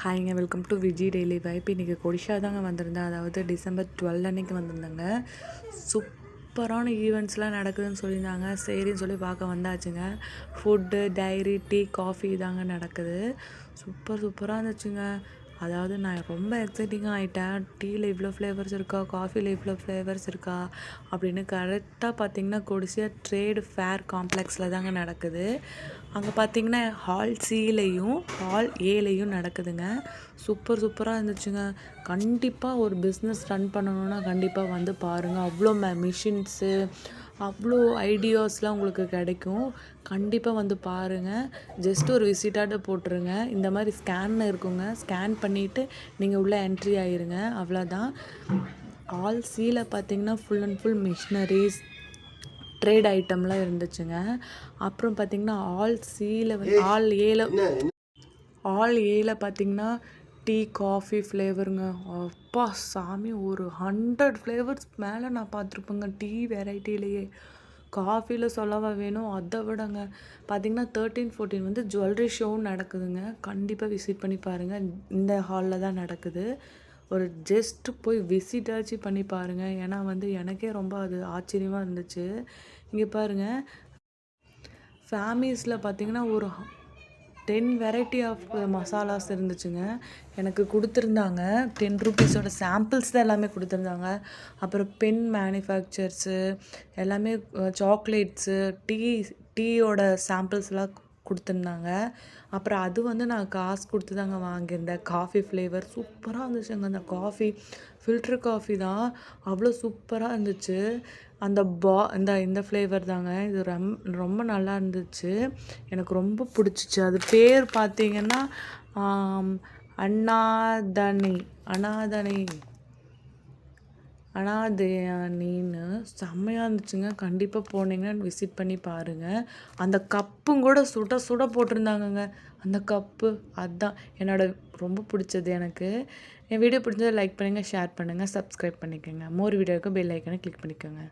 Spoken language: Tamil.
ஹாய்ங்க, welcome to Viji daily vibe. இன்றைக்கி கொடிஷா தாங்க வந்திருந்தேன். அதாவது டிசம்பர் 12 அன்றைக்கி வந்திருந்தேங்க. சூப்பரான ஈவெண்ட்ஸ்லாம் நடக்குதுன்னு சொல்லியிருந்தாங்க. சரின்னு சொல்லி பார்க்க வந்தாச்சுங்க. ஃபுட்டு, டைரி, டீ, காஃபி தாங்க நடக்குது. சூப்பராக இருந்துச்சுங்க. அதாவது நான் ரொம்ப எக்ஸைட்டிங்காக ஆகிட்டேன். டீயில் இவ்வளோ ஃப்ளேவர்ஸ் இருக்கா, காஃபியில் இவ்வளோ ஃப்ளேவர்ஸ் இருக்கா அப்படின்னு. கரெக்டாக பார்த்திங்கன்னா கொடிஷா ட்ரேடு ஃபேர் காம்ப்ளெக்ஸில் தாங்க நடக்குது. அங்கே பார்த்திங்கன்னா ஹால் சிலையும் ஹால் ஏலையும் நடக்குதுங்க. சூப்பராக இருந்துச்சுங்க. கண்டிப்பாக ஒரு பிஸ்னஸ் ரன் பண்ணணுன்னா கண்டிப்பாக வந்து பாருங்கள். அவ்வளோ மிஷின்ஸு, அவ்வளோ ஐடியாஸ்லாம் உங்களுக்கு கிடைக்கும். கண்டிப்பாக வந்து பாருங்கள். ஜஸ்ட் ஒரு விசிட்டாக போட்டுருங்க. இந்த மாதிரி ஸ்கேன் இருக்குங்க. ஸ்கேன் பண்ணிவிட்டு நீங்கள் உள்ளே என்ட்ரி ஆகிருங்க. அவ்வளோதான். ஆல் சீல பார்த்திங்கன்னா full and full machineries, trade ஐட்டம்லாம் இருந்துச்சுங்க. அப்புறம் பார்த்திங்கன்னா ஆல் ஏல பார்த்திங்கன்னா டீ, காஃபி ஃப்ளேவருங்க. அப்பா சாமி, ஒரு 100 ஃப்ளேவர்ஸ் மேலே நான் பார்த்துருப்பேங்க டீ வெரைட்டிலேயே. காஃபியில் சொல்லவா வேணும், அதை விடங்க. பார்த்திங்கன்னா 13, 14 வந்து ஜுவல்லரி ஷோவும் நடக்குதுங்க. கண்டிப்பாக விசிட் பண்ணி பாருங்கள். இந்த ஹாலில் தான் நடக்குது. ஒரு ஜஸ்ட்டு போய் விசிட்டாச்சு பண்ணி பாருங்கள். ஏன்னா வந்து எனக்கே ரொம்ப அது ஆச்சரியமாக இருந்துச்சு. இங்கே பாருங்கள், ஃபேமிஸில் பார்த்திங்கன்னா ஒரு 10 வெரைட்டி ஆஃப் மசாலாஸ் இருந்துச்சுங்க. எனக்கு கொடுத்துருந்தாங்க. 10 ருபீஸோட சாம்பிள்ஸ் தான் எல்லாமே கொடுத்துருந்தாங்க. அப்புறம் பென் மேனுஃபேக்சர்ஸு எல்லாமே, சாக்லேட்ஸு, டீயோட சாம்பிள்ஸ்லாம் கொடுத்துருந்தாங்க. அப்புறம் அது வந்து நான் காசு கொடுத்து தாங்க வாங்கியிருந்தேன். காஃபி ஃப்ளேவர் சூப்பராக இருந்துச்சுங்க. அந்த காஃபி ஃபில்ட்ரு காஃபி தான், அவ்வளோ சூப்பராக இருந்துச்சு. அந்த இந்த ஃப்ளேவர் தாங்க. இது ரொம்ப நல்லா இருந்துச்சு. எனக்கு ரொம்ப பிடிச்சிச்சு. அது பேர் பார்த்திங்கன்னா அனாதனின்னு செம்மையாக இருந்துச்சுங்க. கண்டிப்பாக போனீங்கன்னா விசிட் பண்ணி பாருங்கள். அந்த கப்பும் கூட சுட போட்டிருந்தாங்கங்க. அந்த கப்பு அதுதான் ரொம்ப பிடிச்சது எனக்கு. என் வீடியோ பிடிச்சதை லைக் பண்ணுங்கள், ஷேர் பண்ணுங்கள், சப்ஸ்கிரைப் பண்ணிக்கோங்க. மோர் வீடியோவுக்கு பெல் ஐக்கனை கிளிக் பண்ணிக்கோங்க.